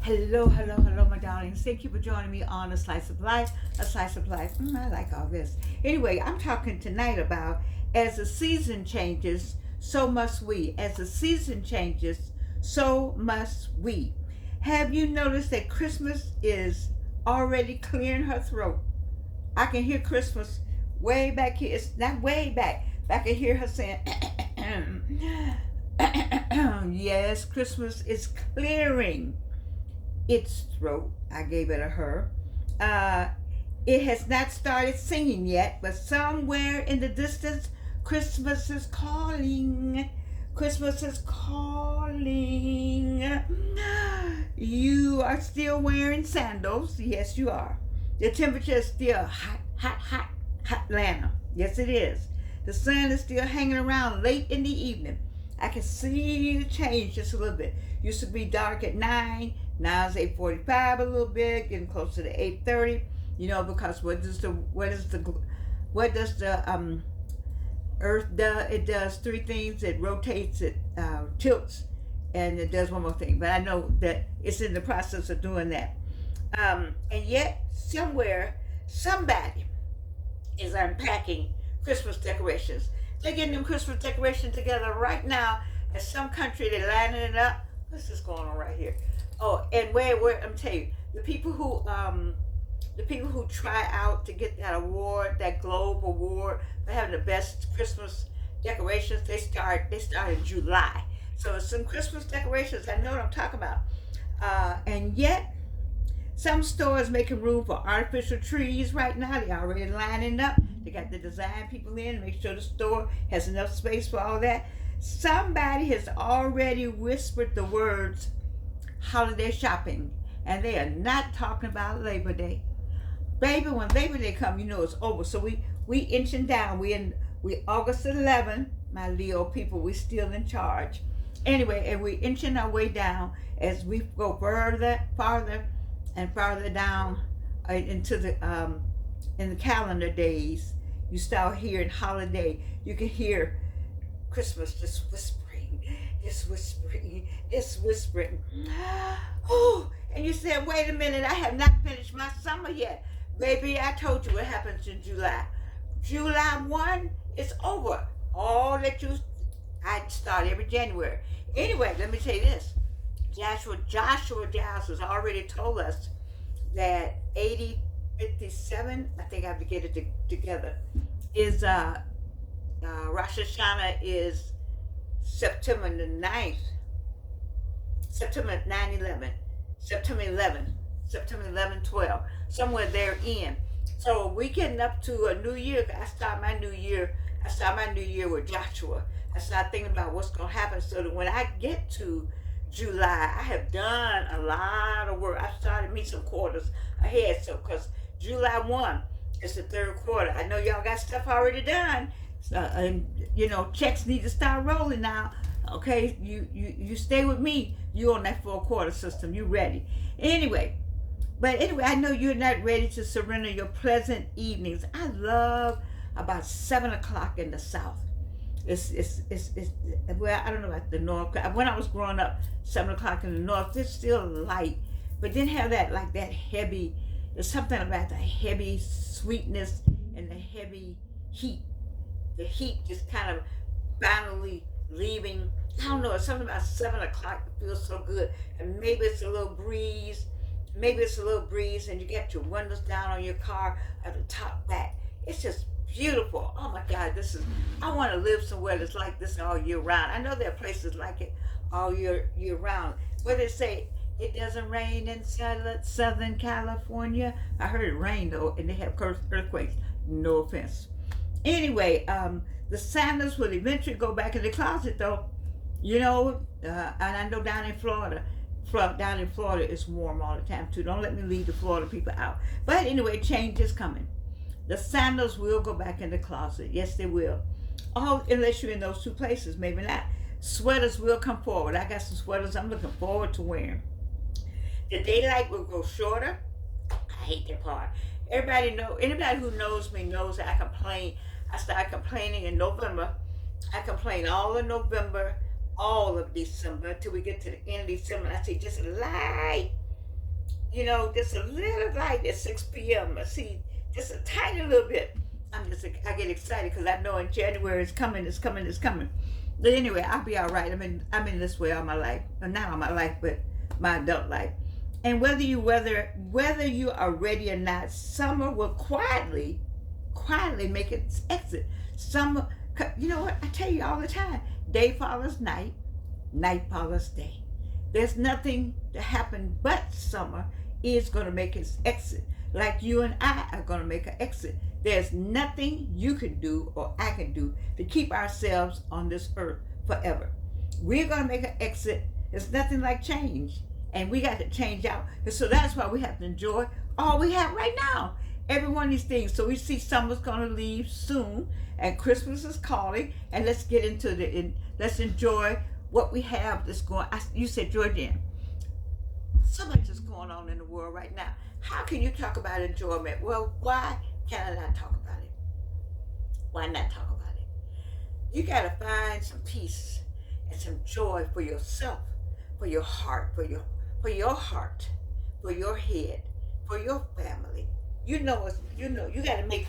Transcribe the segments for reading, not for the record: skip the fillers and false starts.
Hello, hello, hello, my darlings. Thank you for joining me on A Slice of Life. A Slice of Life. I like all this. Anyway, I'm talking tonight about as the season changes, so must we. As the season changes, so must we. Have you noticed that Christmas is already clearing her throat? I can hear Christmas way back here. It's not way back. But I can hear her saying, yes, Christmas is clearing its throat. I gave it a her. Uh, it has not started singing yet, but somewhere in the distance, Christmas is calling. Christmas is calling. You are still wearing sandals. Yes, you are. The temperature is still hot, hot, hot, hot Atlanta. Yes, it is. The sun is still hanging around late in the evening. I can see the change just a little bit. Used to be dark at 9. Now it's 8:45 a little bit, getting closer to 8:30. You know, because what does the Earth do? It does three things. It rotates, it tilts, and it does one more thing. But I know that it's in the process of doing that. And yet, somewhere, somebody is unpacking Christmas decorations. They're getting them Christmas decorations together right now. In some country, they're lining it up. What's this going on right here? Oh, and where I'm telling you, the people who try out to get that award, that Globe Award for having the best Christmas decorations, they start in July. So some Christmas decorations, I know what I'm talking about. And yet, some stores making room for artificial trees right now. They're already lining up. They got the design people in to make sure the store has enough space for all that. Somebody has already whispered the words holiday shopping, and they are not talking about Labor Day. Baby, when Labor Day come, you know it's over. So we inching down. We August 11, my Leo people, we still in charge. Anyway, and we inching our way down as we go farther and farther down into the in the calendar days. You start hearing holiday. You can hear Christmas just whispering, just whispering. Oh, and you said, wait a minute, I have not finished my summer yet. Baby, I told you what happens in July. July 1 is over. All that I start every January. Anyway, let me tell you this. Joshua Giles has already told us that 8057, I think I have to get it together, is Rosh Hashanah is September the 9th, September 9/11, September 11, September 11, 12, somewhere therein. So we getting up to a new year. I start my new year with Joshua. I start thinking about what's going to happen so that when I get to July, I have done a lot of work. I started me some quarters ahead. So because July 1 is the third quarter. I know y'all got stuff already done. And you know, checks need to start rolling now. Okay, you stay with me. You on that 4-quarter system. You ready? Anyway, I know you're not ready to surrender your pleasant evenings. I love about 7 o'clock in the South. It's well, I don't know about the North. When I was growing up, 7 o'clock in the North, it's still light, but didn't have that heavy. There's something about the heavy sweetness and the heavy heat. The heat just kind of finally leaving. I don't know, it's something about 7 o'clock that feels so good. And maybe it's a little breeze. And you get your windows down on your car at the top back. It's just beautiful. Oh my God, I want to live somewhere that's like this all year round. I know there are places like it all year round. Where they say it doesn't rain in Southern California. I heard it rain though, and they have earthquakes. No offense. Anyway, the Santas will eventually go back in the closet though. You know, and I know down in Florida it's warm all the time too. Don't let me leave the Florida people out. But anyway, change is coming. The sandals will go back in the closet. Yes, they will. Oh, unless you're in those two places, maybe not. Sweaters will come forward. I got some sweaters I'm looking forward to wearing. The daylight will go shorter. I hate that part. Anybody who knows me knows that I complain. I start complaining in November. I complain all of November, all of December, till we get to the end of December. And I say, just light. you know, just a little light at 6 p.m. I see just a tiny little bit. I get excited because I know in January it's coming, it's coming, it's coming. But anyway, I'll be all right. I'm in this way all my life. Well, not all my life, but my adult life. And whether you are ready or not, summer will quietly make its exit. Summer, you know what? I tell you all the time, day follows night, night follows day. There's nothing to happen but summer is going to make its exit. Like you and I are going to make an exit. There's nothing you can do or I can do to keep ourselves on this earth forever. We're going to make an exit. There's nothing like change. And we got to change out. And so that's why we have to enjoy all we have right now. Every one of these things. So we see summer's going to leave soon. And Christmas is calling. And let's get into let's enjoy what we have that's going. You said, Georgianne, so much is going on in the world right now. How can you talk about enjoyment? Well, why can I not talk about it? Why not talk about it? You got to find some peace and some joy for yourself, for your heart, for your heart, for your head, for your family. You got to make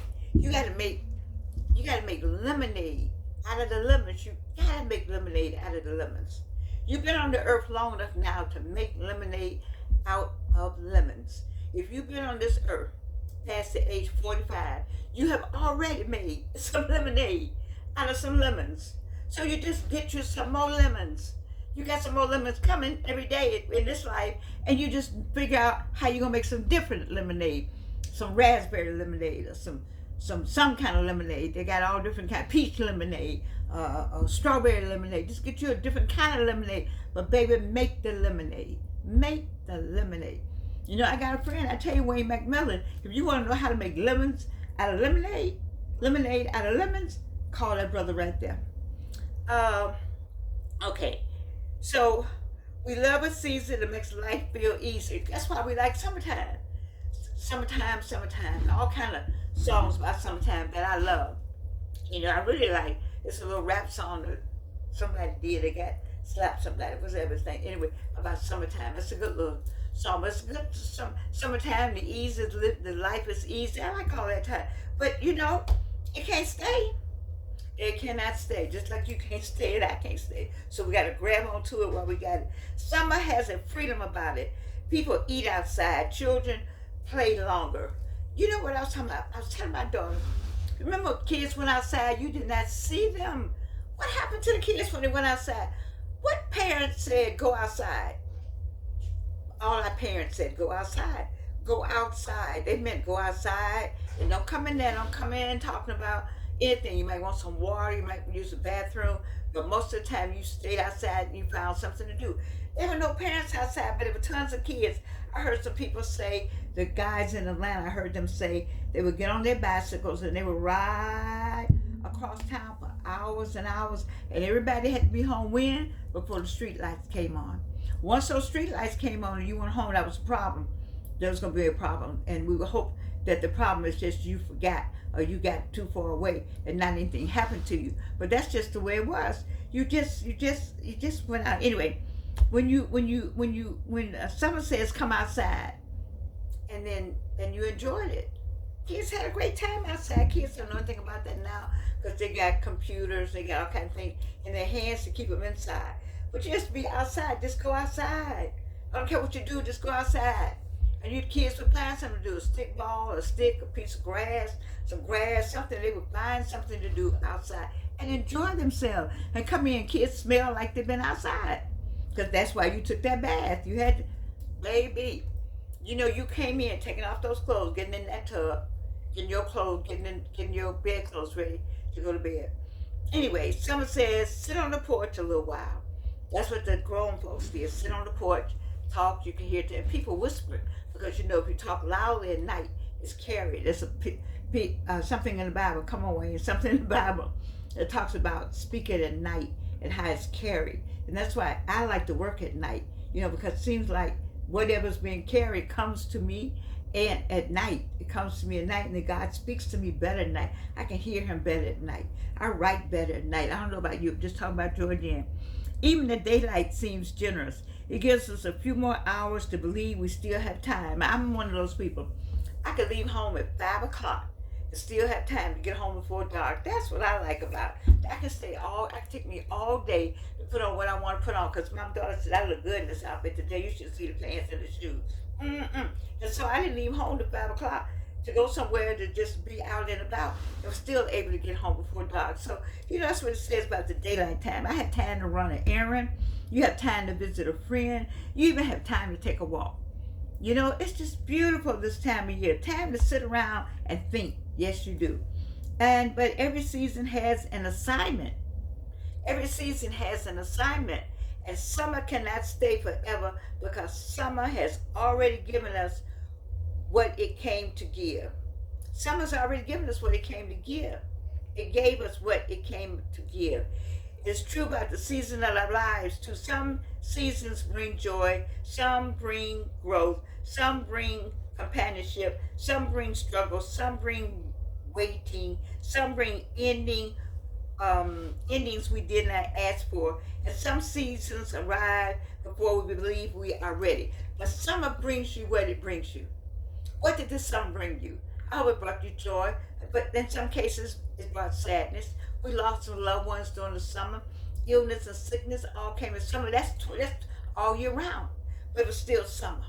lemonade out of the lemons. You got to make lemonade out of the lemons. You've been on the earth long enough now to make lemonade out of lemons. If you've been on this earth past the age 45, you have already made some lemonade out of some lemons. So you just get you some more lemons. You got some more lemons coming every day in this life, and you just figure out how you're gonna make some different lemonade, some raspberry lemonade or some kind of lemonade. They got all different kind, peach lemonade, or strawberry lemonade. Just get you a different kind of lemonade. But baby, make the lemonade. Make the lemonade. You know, I got a friend, I tell you, Wayne McMillan, if you want to know how to make lemons out of lemonade out of lemons, call that brother right there. Okay, so we love a season that makes life feel easy. That's why we like summertime. Summertime. All kind of songs about summertime that I love. You know, I really like, it's a little rap song that somebody did. They got slapped somebody. It was everything. Anyway, about summertime. It's a good little song. It's good summertime. The life is easy. I like all that time. But you know, it can't stay. It cannot stay. Just like you can't stay and I can't stay. So we got to grab onto it while we got it. Summer has a freedom about it. People eat outside. Children play longer. You know what I was talking about? I was telling my daughter, remember kids went outside, you did not see them. What happened to the kids when they went outside? What parents said go outside? All our parents said go outside. Go outside. They meant go outside and don't come in there. Don't come in talking about anything. You might want some water. You might use the bathroom. But most of the time you stayed outside and you found something to do. There were no parents outside, but there were tons of kids. I heard some people say, the guys in Atlanta, I heard them say they would get on their bicycles and they would ride across town for hours and hours, and everybody had to be home when? Before the street lights came on. Once those street lights came on and you went home, that was a problem. There was going to be a problem, and we would hope that the problem is just you forgot or you got too far away and not anything happened to you. But that's just the way it was. You just went out. Anyway, when someone says come outside, and you enjoyed it. Kids had a great time outside. Kids don't know anything about that now because they got computers, they got all kinds of things in their hands to keep them inside. But you just be outside, just go outside. I don't care what you do, just go outside. And you kids would find something to do, a stick ball, a stick, a piece of grass, some grass, something. They would find something to do outside and enjoy themselves. And come in, kids smell like they've been outside because that's why you took that bath. You had to, baby. You know, you came in, taking off those clothes, getting in that tub, getting your clothes, getting your bed clothes ready to go to bed. Anyway, someone says, sit on the porch a little while. That's what the grown folks did. Sit on the porch, talk, you can hear it. And people whisper, because you know, if you talk loudly at night, it's carried. There's something in the Bible, come on, Wayne, something in the Bible that talks about speaking at night and how it's carried. And that's why I like to work at night, you know, because it seems like whatever's being carried comes to me and at night. It comes to me at night, and then God speaks to me better at night. I can hear him better at night. I write better at night. I don't know about you, I'm just talking about Georgianne. Even the daylight seems generous. It gives us a few more hours to believe we still have time. I'm one of those people. I could leave home at 5 o'clock and still have time to get home before dark. That's what I like about it. I can take me all day to put on what I want to put on, because my daughter said I look good in this outfit today. You should see the pants and the shoes. And so I didn't leave home at 5 o'clock to go somewhere to just be out and about. I was still able to get home before dark. So, that's what it says about the daylight time. I had time to run an errand. You have time to visit a friend. You even have time to take a walk. It's just beautiful this time of year. Time to sit around and think. Yes, you do. But every season has an assignment. Every season has an assignment. And summer cannot stay forever, because summer has already given us what it came to give. Summer's already given us what it came to give. It gave us what it came to give. It's true about the season of our lives too. Some seasons bring joy, some bring growth, some bring companionship, some bring struggle, some bring waiting, some bring endings we did not ask for, and some seasons arrive before we believe we are ready. But summer brings you what it brings you. What did this summer bring you? Oh, it brought you joy, but in some cases, it brought sadness. We lost some loved ones during the summer. Illness and sickness all came in summer. That's all year round, but it's still summer.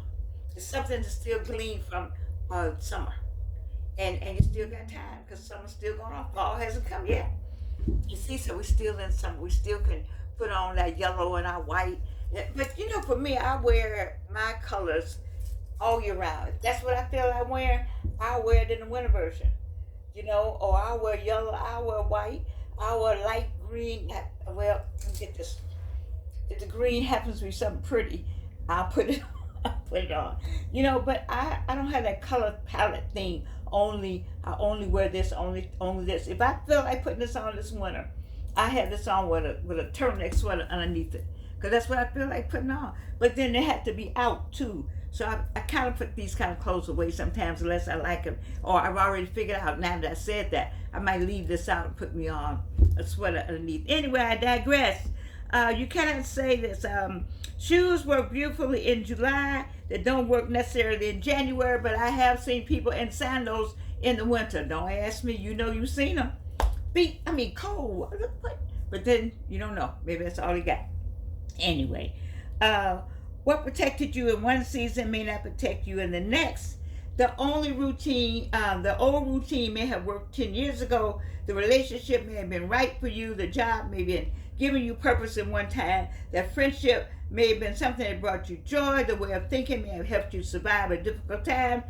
It's something to still glean from summer, and you still got time, because summer's still going on. Fall hasn't come yet. You see, so we're still in summer. We still can put on that yellow and our white. But for me, I wear my colors all year round. If that's what I feel like wearing, I'll wear it in the winter version. Or I'll wear yellow, I'll wear white, I'll wear light green. Well, let me get this. If the green happens to be something pretty, I'll put it on. But I don't have that color palette thing. I only wear this, only this. If I feel like putting this on this winter, I have this on with a turtleneck sweater underneath it, because that's what I feel like putting on. But then they have to be out too. So I kind of put these kind of clothes away sometimes unless I like them. Or I've already figured out, now that I said that, I might leave this out and put me on a sweater underneath. Anyway, I digress. You cannot say this. Shoes work beautifully in July. They don't work necessarily in January, but I have seen people in sandals in the winter. Don't ask me. You've seen them. Cold. But then you don't know. Maybe that's all you got. Anyway, what protected you in one season may not protect you in the next. The old routine may have worked 10 years ago. The relationship may have been right for you. The job may have been giving you purpose in one time. That friendship may have been something that brought you joy. The way of thinking may have helped you survive a difficult time.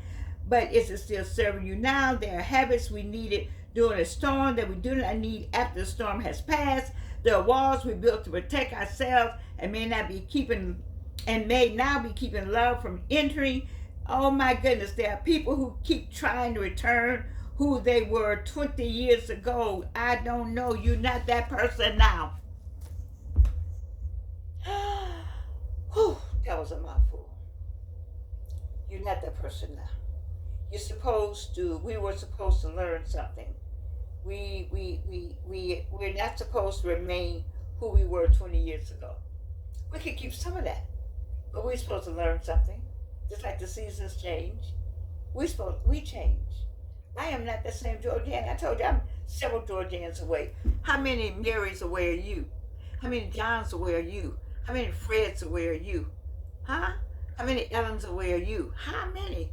But is it still serving you now? There are habits we needed during a storm that we do not need after the storm has passed. There are walls we built to protect ourselves and may now be keeping love from entering. Oh my goodness, there are people who keep trying to return who they were 20 years ago. I don't know. You're not that person now. Whew, that was a mouthful. You're not that person now. We were supposed to learn something. We're not supposed to remain who we were 20 years ago. We can keep some of that, but we're supposed to learn something. Just like the seasons change, we change. I am not the same Georgiana. I told you I'm several Georgians away. How many Marys away are you? How many Johns away are you? How many Freds away are you? Huh? How many Ellens away are you? How many?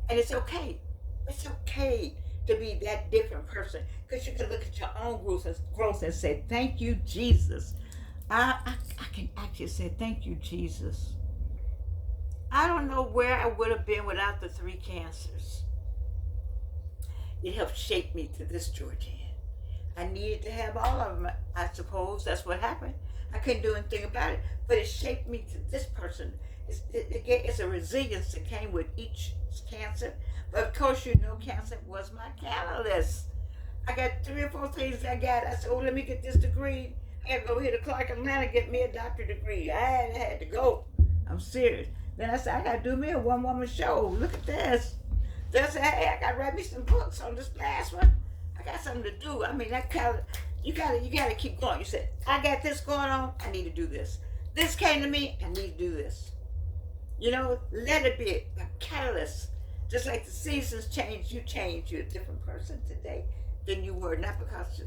And it's okay. It's okay to be that different person, because you can look at your own growth and say, thank you, Jesus. I can actually say, thank you, Jesus. I don't know where I would have been without the 3 cancers. It helped shape me to this Georgian. I needed to have all of them, I suppose. That's what happened. I couldn't do anything about it, but it shaped me to this person. It's a resilience that came with each cancer. But of course, cancer was my catalyst. I got 3 or 4 things I got. I said, let me get this degree. I had to go here to Clark Atlanta, get me a doctorate degree. I had to go. I'm serious. Then I said, I got to do me a one-woman show. Look at this. Then I said, hey, I got to write me some books on this last one. I got something to do. You gotta keep going. You said, I got this going on, I need to do this. This came to me, I need to do this. Let it be a catalyst. Just like the seasons change, you change. You're a different person today than you were. Not because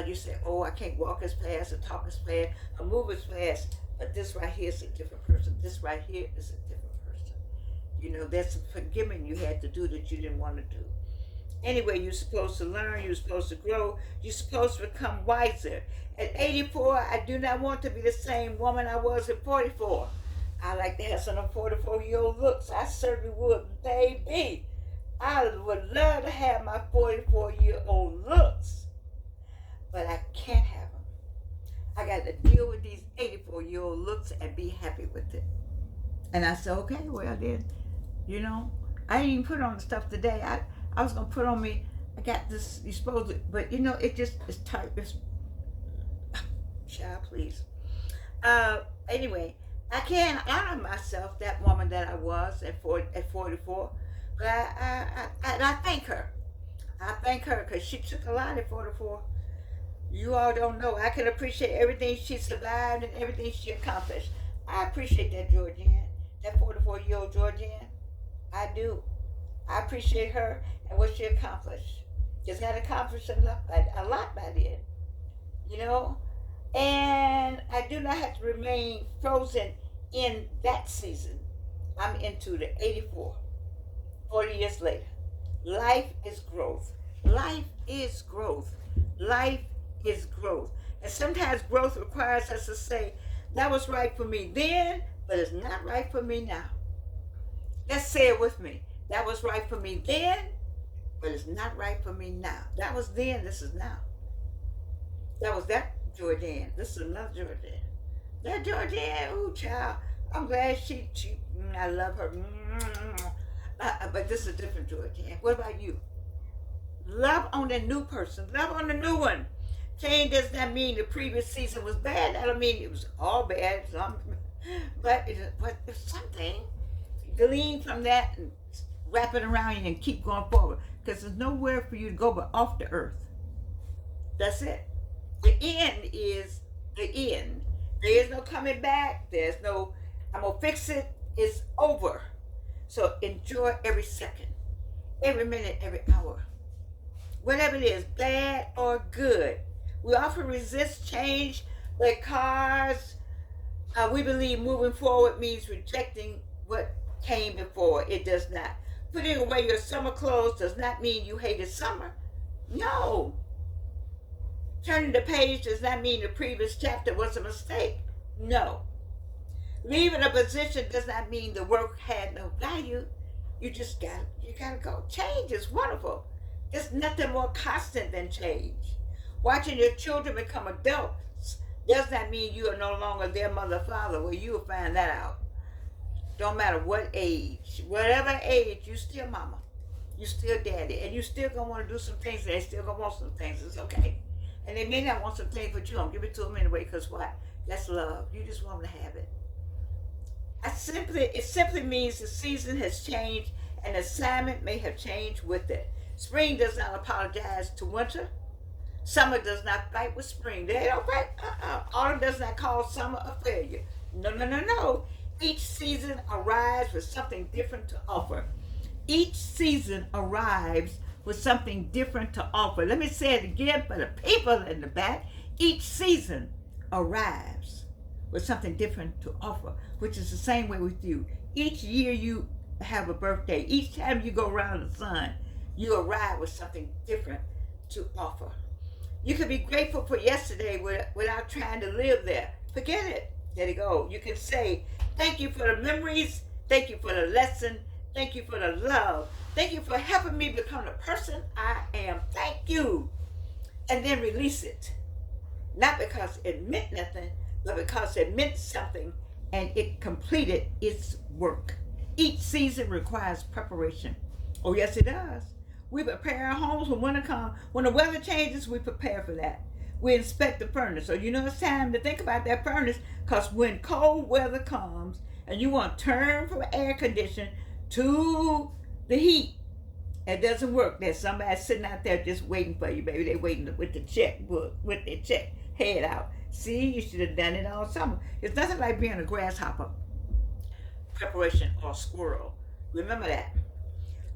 you say, oh, I can't walk as fast or talk as fast or move as fast. But this right here is a different person. This right here is a different person. There's some forgiving you had to do that you didn't want to do. Anyway, you're supposed to learn. You're supposed to grow. You're supposed to become wiser. At 84, I do not want to be the same woman I was at 44. I like to have some 44-year-old looks. I certainly would, baby. I would love to have my 44-year-old looks, but I can't have them. I got to deal with these 84-year-old looks and be happy with it. And I said, okay, well then, I didn't even put on the stuff today. I was gonna put on me. I got this. You supposed to, but it just it's tight. It's child, please. Anyway. I can't honor myself, that woman that I was at 44, but I thank her. I thank her because she took a lot at 44. You all don't know. I can appreciate everything she survived and everything she accomplished. I appreciate that Georgianne, that 44-year-old Georgianne. I do. I appreciate her and what she accomplished. Just had accomplished a lot by then, And I do not have to remain frozen in that season. I'm into the 84, 40 years later. Life is growth. Life is growth. Life is growth. And sometimes growth requires us to say, that was right for me then, but it's not right for me now. Let's say it with me. That was right for me then, but it's not right for me now. That was then, this is now. That was that Georgianne. This is another Georgianne. That Georgianne, ooh, child. I'm glad she I love her. But this is a different Georgianne. What about you? Love on the new person. Love on the new one. Change does not mean the previous season was bad. I don't mean it was all bad. But if something, glean from that and wrap it around you and keep going forward. Because there's nowhere for you to go but off the earth. That's it. The end is the end. There is no coming back. There's no, I'm going to fix it. It's over. So enjoy every second, every minute, every hour. Whatever it is, bad or good. We often resist change because we believe moving forward means rejecting what came before. It does not. Putting away your summer clothes does not mean you hated summer. No. Turning the page does not mean the previous chapter was a mistake. No. Leaving a position does not mean the work had no value. You gotta go. Change is wonderful. There's nothing more constant than change. Watching your children become adults does not mean you are no longer their mother or father. Well, you will find that out. Don't matter what age, whatever age, you still mama. You still daddy. And you still gonna want to do some things and they still gonna want some things. It's okay. And they may not want some things, but you don't give it to them anyway, because what? That's love. You just want to have it. It simply means the season has changed and the assignment may have changed with it. Spring does not apologize to winter. Summer does not fight with spring. They don't fight. Autumn does not call summer a failure. No. Each season arrives with something different to offer. Each season arrives with something different to offer. Let me say it again for the people in the back. Each season arrives with something different to offer, which is the same way with you. Each year you have a birthday. Each time you go around the sun, you arrive with something different to offer. You can be grateful for yesterday without trying to live there. Forget it. There you go. You can say, thank you for the memories. Thank you for the lesson. Thank you for the love. Thank you for helping me become the person I am. Thank you. And then release it. Not because it meant nothing, but because it meant something and it completed its work. Each season requires preparation. Oh, yes, it does. We prepare our homes when winter comes. When the weather changes, we prepare for that. We inspect the furnace. So it's time to think about that furnace, because when cold weather comes and you want to turn from air conditioning to the heat, It doesn't work. There's somebody sitting out there just waiting for you, baby. They waiting with the checkbook, with their check head out. See, you should have done it all summer. It's nothing like being a grasshopper, preparation, or squirrel. Remember that.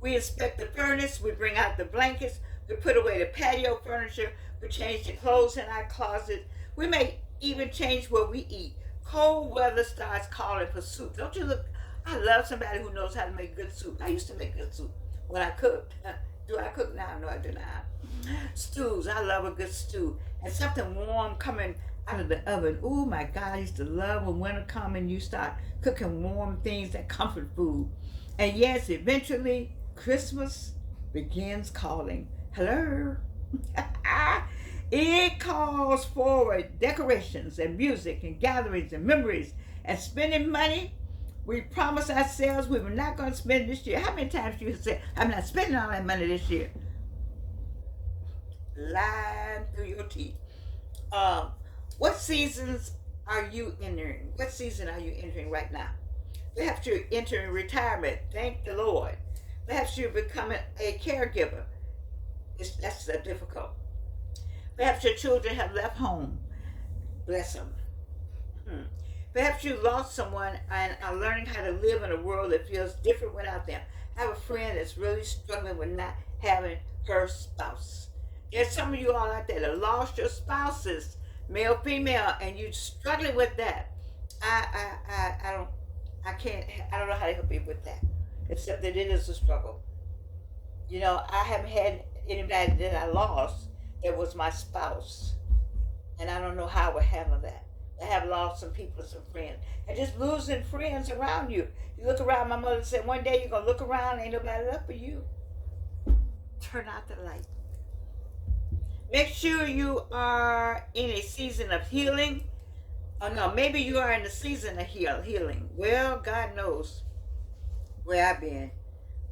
We inspect the furnace. We bring out the blankets. We put away the patio furniture. We change the clothes in our closet. We may even change what we eat. Cold weather starts calling for soup. Don't you look? I love somebody who knows how to make good soup. I used to make good soup when I cooked. Do I cook now? No, I do not. Stews. I love a good stew. And something warm coming out of the oven. Oh my God, I used to love when winter comes and you start cooking warm things that comfort food. And yes, eventually Christmas begins calling. Hello. It calls forward decorations and music and gatherings and memories and spending money. We promise ourselves we were not going to spend this year. How many times you say, I'm not spending all that money this year? Lying through your teeth. What seasons are you entering? What season are you entering right now? Perhaps you're entering retirement. Thank the Lord. Perhaps you're becoming a caregiver. That's difficult. Perhaps your children have left home. Bless them. Perhaps you lost someone and are learning how to live in a world that feels different without them. I have a friend that's really struggling with not having her spouse. There's some of you all out there that lost your spouses, male, female, and you're struggling with that. I don't know how to help you with that, except that it is a struggle. You know, I haven't had anybody that I lost that was my spouse, and I don't know how I would handle that. I have lost some people, some friends, and just losing friends around you. You look around. My mother said, one day you're gonna look around, ain't nobody left for you. Turn out the light. Make sure you are in a season of healing. Oh no, maybe you are in the season of healing. Well, God knows where I've been.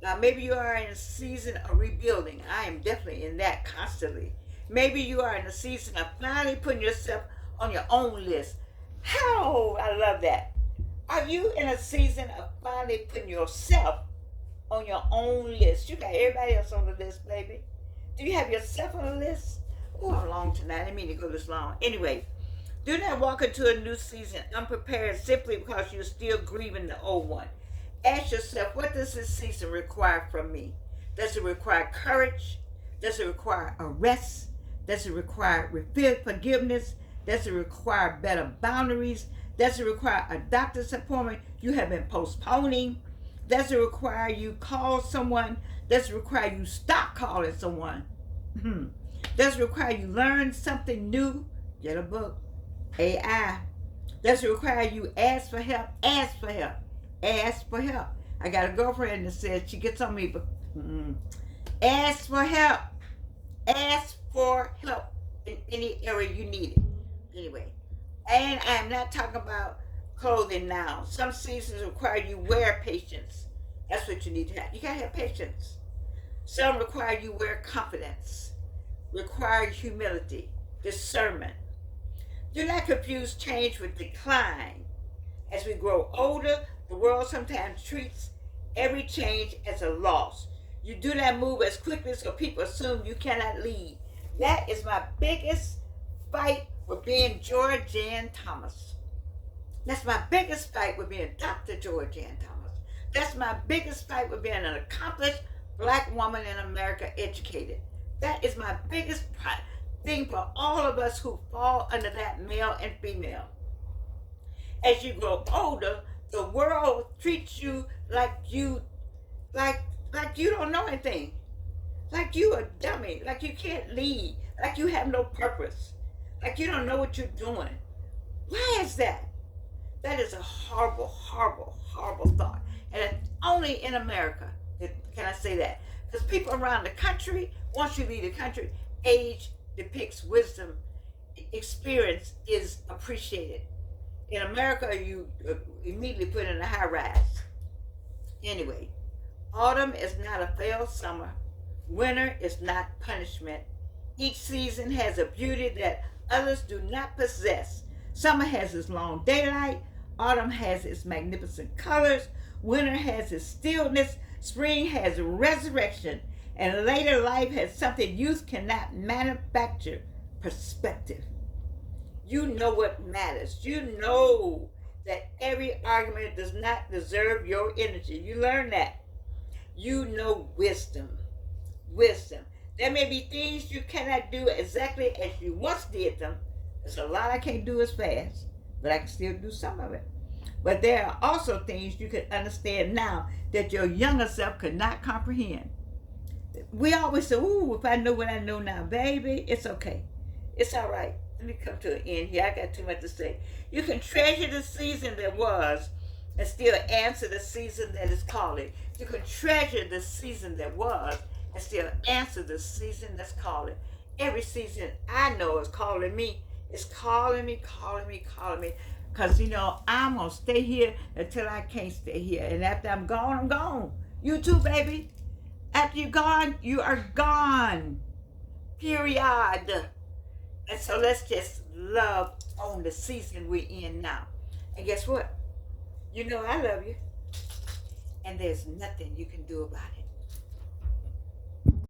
Now, maybe you are in a season of rebuilding. I am definitely in that constantly. Maybe you are in a season of finally putting yourself on your own list. How I love that. Are you in a season of finally putting yourself on your own list? You got everybody else on the list, baby. Do you have yourself on the list? Oh, I'm long tonight. I didn't mean to go this long. Anyway, do not walk into a new season unprepared simply because you're still grieving the old one. Ask yourself, what does this season require from me? Does it require courage? Does it require a rest? Does it require forgiveness? Does it require better boundaries? Does it require a doctor's appointment you have been postponing? Does it require you call someone? Does it require you stop calling someone? Does it require you learn something new? Get a book. AI. Does it require you ask for help? Ask for help. Ask for help. I got a girlfriend that says she gets on me, but ask for help. Ask for help in any area you need it. Anyway, and I'm not talking about clothing now. Some seasons require you wear patience. That's what you need to have. You gotta have patience. Some require you wear confidence, require humility, discernment. Do not confuse change with decline. As we grow older, the world sometimes treats every change as a loss. You do not move as quickly so people assume you cannot lead. That is my biggest fight with being Georgianne Thomas. That's my biggest fight with being Dr. Georgianne Thomas. That's my biggest fight with being an accomplished Black woman in America, educated. That is my biggest thing for all of us who fall under that male and female. As you grow older, the world treats you like you don't know anything. Like you a dummy, like you can't lead, like you have no purpose, like you don't know what you're doing. Why is that? That is a horrible, horrible, horrible thought. And it's only in America can I say that. Because people around the country, once you leave the country, age depicts wisdom. Experience is appreciated. In America, you immediately put in a high rise. Anyway, autumn is not a failed summer. Winter is not punishment. Each season has a beauty that others do not possess. Summer has its long daylight. Autumn has its magnificent colors. Winter has its stillness. Spring has resurrection. And later life has something youth cannot manufacture: perspective. You know what matters. You know that every argument does not deserve your energy. You learn that. You know wisdom. Wisdom. There may be things you cannot do exactly as you once did them. There's a lot I can't do as fast, but I can still do some of it. But there are also things you can understand now that your younger self could not comprehend. We always say, ooh, if I know what I know now, baby, it's okay. It's all right. Let me come to an end here. I got too much to say. You can treasure the season that was and still answer the season that is calling. You can treasure the season that was and still answer the season that's calling. Every season I know is calling me. It's calling me, calling me, calling me. Because, I'm going to stay here until I can't stay here. And after I'm gone, I'm gone. You too, baby. After you're gone, you are gone. Period. And so let's just love on the season we're in now. And guess what? You know I love you. And there's nothing you can do about it.